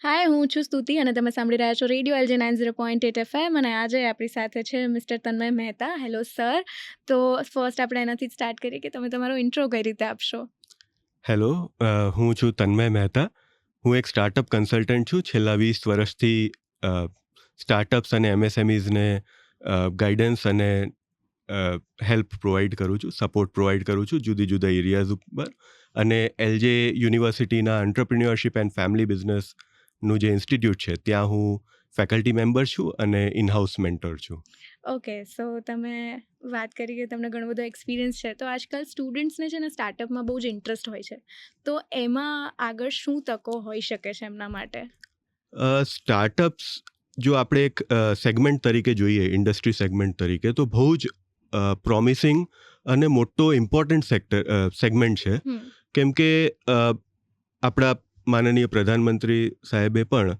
હાય, હું છું સ્તુતિ અને તમે સાંભળી રહ્યા છો રેડિયો LJ 90.8 FM અને આજે આપણી સાથે છે mister Tanmay Mehta. Hello sir. તો ફર્સ્ટ આપણે એનાથી જ સ્ટાર્ટ કરીએ કે તમે તમારો ઇન્ટ્રો કઈ રીતે આપશો. હેલો, હું છું તન્મય મહેતા. હું એક સ્ટાર્ટઅપ કન્સલ્ટન્ટ છું. છેલ્લા 20 વર્ષથી સ્ટાર્ટઅપ્સ અને MSMEsને ગાઈડન્સ અને હેલ્પ પ્રોવાઈડ કરું છું, સપોર્ટ પ્રોવાઈડ કરું છું જુદી જુદા એરિયાઝ ઉપર. અને LJ યુનિવર્સિટીના એન્ટરપ્રિન્યોરશિપ એન્ડ ફેમિલી બિઝનેસનું જે ઇન્સ્ટિટ્યૂટ છે ત્યાં હું ફેકલ્ટી મેમ્બર છું અને ઇનહાઉસ મેન્ટર છું. ઓકે, સો તમે વાત કરી કે તમને ઘણો બધો એક્સપિરિયન્સ છે. તો આજકાલ સ્ટુડન્ટ્સને છે ને સ્ટાર્ટઅપમાં બહુ જ ઇન્ટરેસ્ટ હોય છે. તો એમાં આગળ શું તકો હોઈ શકે છે એમના માટે? સ્ટાર્ટઅપ્સ જો આપણે એક સેગમેન્ટ તરીકે જોઈએ, ઇન્ડસ્ટ્રી સેગમેન્ટ તરીકે, તો બહુ જ પ્રોમિસિંગ અને મોટો ઇમ્પોર્ટન્ટ સેગમેન્ટ છે. કેમ કે આપણા માનનીય પ્રધાનમંત્રી સાહેબે પણ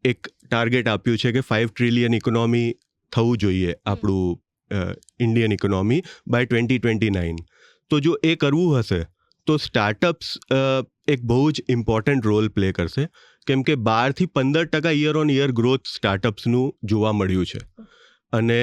એક ટાર્ગેટ આપ્યું છે કે 5 ટ્રિલિયન ઇકોનોમી થવું જોઈએ આપણું ઇન્ડિયન ઇકોનોમી બાય 2029. તો જો એ કરવું હશે તો સ્ટાર્ટઅપ્સ એક બહુ જ ઇમ્પોર્ટન્ટ રોલ પ્લે કરશે. કેમ કે 12-15% યર ઓન યર ગ્રોથ સ્ટાર્ટઅપ્સનું જોવા મળ્યું છે. અને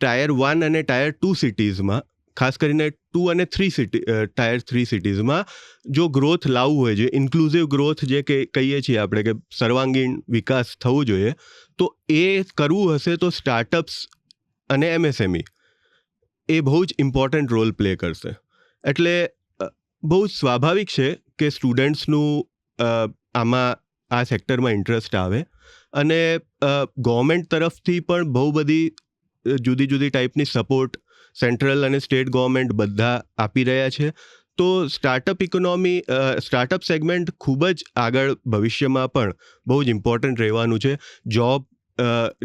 ટાયર 1 અને ટાયર 2 સિટીઝમાં, ખાસ કરીને 2 અને 3 ટાયર 3 સિટીઝમાં જો ગ્રોથ લાવવું હોય, જે ઇન્ક્લુઝિવ ગ્રોથ જે કહીએ છીએ આપણે કે સર્વાંગીણ વિકાસ થવું જોઈએ, તો એ કરવું હશે તો સ્ટાર્ટઅપ્સ અને MSME એ બહુ જ ઇમ્પોર્ટન્ટ રોલ પ્લે કરશે. એટલે બહુ જ સ્વાભાવિક છે કે સ્ટુડન્ટ્સનું આ સેક્ટરમાં ઇન્ટરેસ્ટ આવે. અને ગવર્મેન્ટ તરફથી પણ બહુ બધી જુદી જુદી ટાઈપની સપોર્ટ સેન્ટ્રલ અને સ્ટેટ ગવર્મેન્ટ બધા આપી રહ્યા છે. તો સ્ટાર્ટઅપ સેગમેન્ટ ખૂબ જ આગળ ભવિષ્યમાં પણ બહુ જ ઇમ્પોર્ટન્ટ રહેવાનું છે. જોબ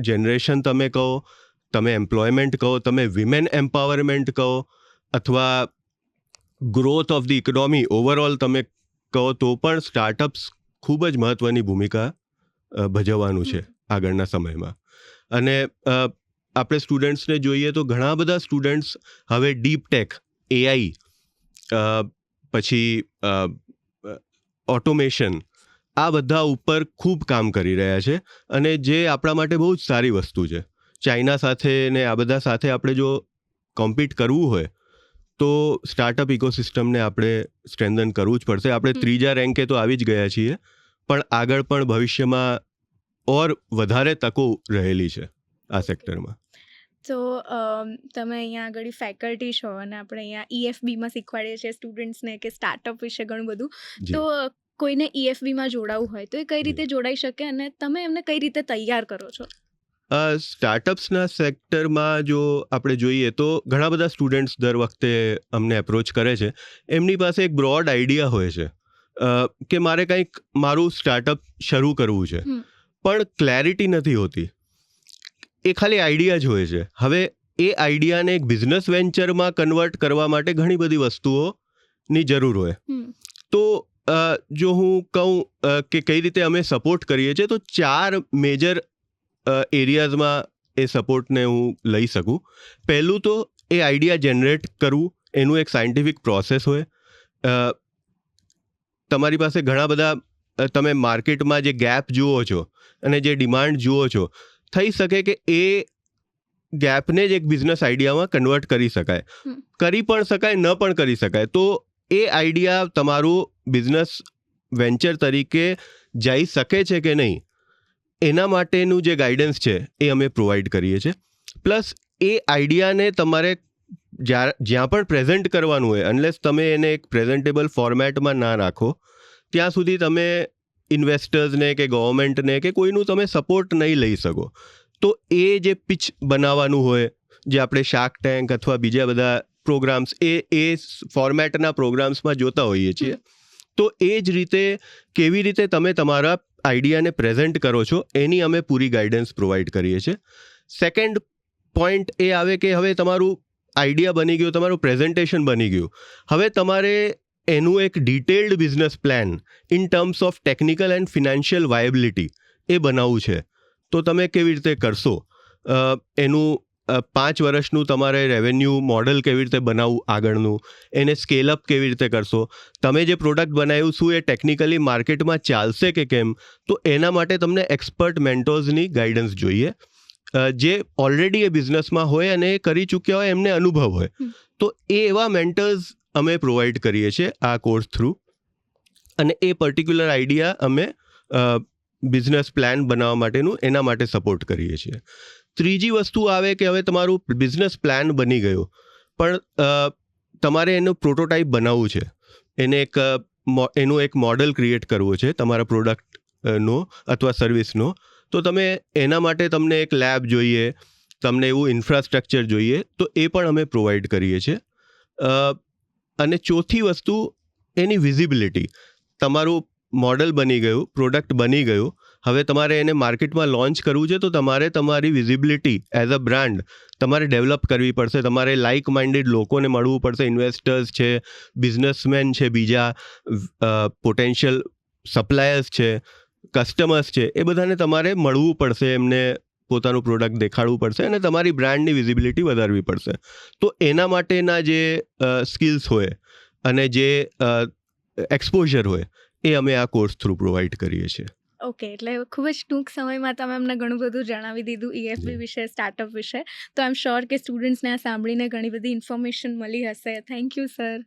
જનરેશન તમે કહો, તમે એમ્પ્લોયમેન્ટ કહો, તમે વિમેન એમ્પાવરમેન્ટ કહો, અથવા growth of the economy overall તમે કહો, તો પણ સ્ટાર્ટઅપ્સ ખૂબ જ મહત્ત્વની ભૂમિકા ભજવવાનું છે આગળના સમયમાં. અને આપણે સ્ટુડન્ટ્સને જોઈએ તો ઘણા બધા સ્ટુડન્ટ્સ હવે ડીપ ટેક, AI, પછી ઓટોમેશન, આ બધા ઉપર ખૂબ કામ કરી રહ્યા છે. અને જે આપણા માટે બહુ જ સારી વસ્તુ છે. ચાઇના સાથે ને આ બધા સાથે આપણે જો કોમ્પિટ કરવું હોય તો સ્ટાર્ટઅપ ઇકોસિસ્ટમને આપણે સ્ટ્રેન્થન કરવું જ પડશે. આપણે 3જા રેન્કે તો આવી જ ગયા છીએ, પણ આગળ પણ ભવિષ્યમાં ઓર વધારે તકો રહેલી છે આ સેક્ટરમાં. તો તમે અહીંયા આગળ ફેકલ્ટી છો અને આપણે અહીંયા EFBમાં શીખવાડીએ છીએ સ્ટુડન્ટ્સને કે સ્ટાર્ટઅપ વિશે ઘણું બધું. તો કોઈને EFBમાં જોડાવવું હોય તો એ કઈ રીતે જોડાઈ શકે અને તમે એમને કઈ રીતે તૈયાર કરો છો? સ્ટાર્ટઅપ્સના સેક્ટરમાં જો આપણે જોઈએ તો ઘણા બધા સ્ટુડન્ટ્સ દર વખતે અમને એપ્રોચ કરે છે. એમની પાસે એક બ્રોડ આઈડિયા હોય છે કે મારે કંઈક મારું સ્ટાર્ટઅપ શરૂ કરવું છે, પણ ક્લેરિટી નથી હોતી. એ ખાલી આઈડિયા જ હોય છે. હવે એ આઈડિયાને એક બિઝનેસ વેન્ચરમાં કન્વર્ટ કરવા માટે ઘણી બધી વસ્તુઓની જરૂર હોય. તો જો હું કહું કે કઈ રીતે અમે સપોર્ટ કરીએ છીએ, તો 4 મેજર એરિયાઝમાં એ સપોર્ટને હું લઈ શકું. પહેલું તો એ આઈડિયા જનરેટ કરવું, એનું એક સાયન્ટિફિક પ્રોસેસ હોય. તમારી પાસે ઘણા બધા તમે માર્કેટમાં જે ગેપ જુઓ છો અને જે ડિમાન્ડ જુઓ છો, થઈ શકે કે એ ગેપને જ એક બિઝનેસ આઈડિયામાં કન્વર્ટ કરી શકાય. કરી પણ શકાય, ન પણ કરી શકાય. તો એ આઈડિયા તમારું બિઝનેસ વેન્ચર તરીકે જઈ શકે છે કે નહીં, એના માટેનું જે ગાઈડન્સ છે એ અમે પ્રોવાઈડ કરીએ છીએ. પ્લસ એ આઈડિયાને તમારે જ્યાં પણ પ્રેઝન્ટ કરવાનું હોય, અનલેસ તમે એને એક પ્રેઝન્ટેબલ ફોર્મેટમાં ના રાખો, ત્યાં સુધી તમે ઇન્વેસ્ટર્સને કે ગવર્મેન્ટને કે કોઈનું તમે સપોર્ટ નહીં લઈ શકો. તો એ જે પિચ બનાવવાનું હોય, જે આપણે શાર્ક ટેન્ક અથવા બીજા બધા પ્રોગ્રામ્સ એ ફોર્મેટના પ્રોગ્રામ્સમાં જોતા હોઈએ છીએ. તો એ જ રીતે કેવી રીતે તમે તમારા આઈડિયાને પ્રેઝન્ટ કરો છો, એની અમે પૂરી ગાઈડન્સ પ્રોવાઈડ કરીએ છીએ. સેકન્ડ પોઈન્ટ એ આવે કે હવે તમારું આઈડિયા બની ગયું, તમારું પ્રેઝન્ટેશન બની ગયું. હવે તમારે એનું એક detailed business plan in terms of technical and financial viability એ બનાવવું છે. તો તમે કેવી રીતે કરશો, એનું 5 વર્ષનું તમારે રેવન્યુ મોડલ કેવી રીતે બનાવવું આગળનું, એને સ્કેલ અપ કેવી રીતે કરશો, તમે જે પ્રોડક્ટ બનાવ્યું શું એ ટેકનિકલી માર્કેટમાં ચાલશે કે કેમ, તો એના માટે તમને એક્સપર્ટ મેન્ટોર્સની ગાઈડન્સ જોઈએ, જે ઓલરેડી એ બિઝનેસમાં હોય અને એ કરી ચૂક્યા હોય, એમને અનુભવ હોય. તો એ એવા મેન્ટર્સ અમે પ્રોવાઈડ કરીએ છીએ આ કોર્સ થ્રુ, અને એ પર્ટિક્યુલર આઈડિયા અમે બિઝનેસ પ્લાન બનાવવા માટેનું એના માટે સપોર્ટ કરીએ છીએ. ત્રીજી વસ્તુ આવે કે હવે તમારું બિઝનેસ પ્લાન બની ગયો, પણ તમારે એનું પ્રોટોટાઇપ બનાવવું છે, એનું એક મોડલ ક્રિએટ કરવું છે તમારા પ્રોડક્ટનો અથવા સર્વિસનો, તો તમે એના માટે તમને એક લેબ જોઈએ, તમને એવું ઇન્ફ્રાસ્ટ્રક્ચર જોઈએ, તો એ પણ અમે પ્રોવાઈડ કરીએ છીએ. અને ચોથી વસ્તુ એની વિઝિબિલિટી. તમારું મોડલ બની ગયું, પ્રોડક્ટ બની ગયું, હવે તમારે એને માર્કેટમાં લોન્ચ કરવું છે, તો તમારે તમારી વિઝિબિલિટી એઝ અ બ્રાન્ડ તમારે ડેવલપ કરવી પડશે. તમારે લાઇક માઇન્ડેડ લોકોને મળવું પડશે, ઇન્વેસ્ટર્સ છે, બિઝનેસમેન છે, બીજા પોટેન્શિયલ સપ્લાયર્સ છે, કસ્ટમર્સ છે, એ બધાને તમારે મળવું પડશે, એમને પોતાનું પ્રોડક્ટ દેખાડવું પડશે અને તમારી બ્રાન્ડની વિઝિબિલિટી વધારવી પડશે. તો એના માટેના જે સ્કિલ્સ હોય અને જે એક્સપોઝર હોય એ અમે આ કોર્સ થ્રુ પ્રોવાઈડ કરીએ છીએ. ઓકે, એટલે ખૂબ જ ટૂંક સમયમાં તમે અમને ઘણું બધું જણાવી દીધું EFB વિશે, સ્ટાર્ટઅપ વિશે. તો આઈ એમ શ્યોર કે સ્ટુડન્ટ્સને આ સાંભળીને ઘણી બધી ઇન્ફોર્મેશન મળી હશે. Thank you sir.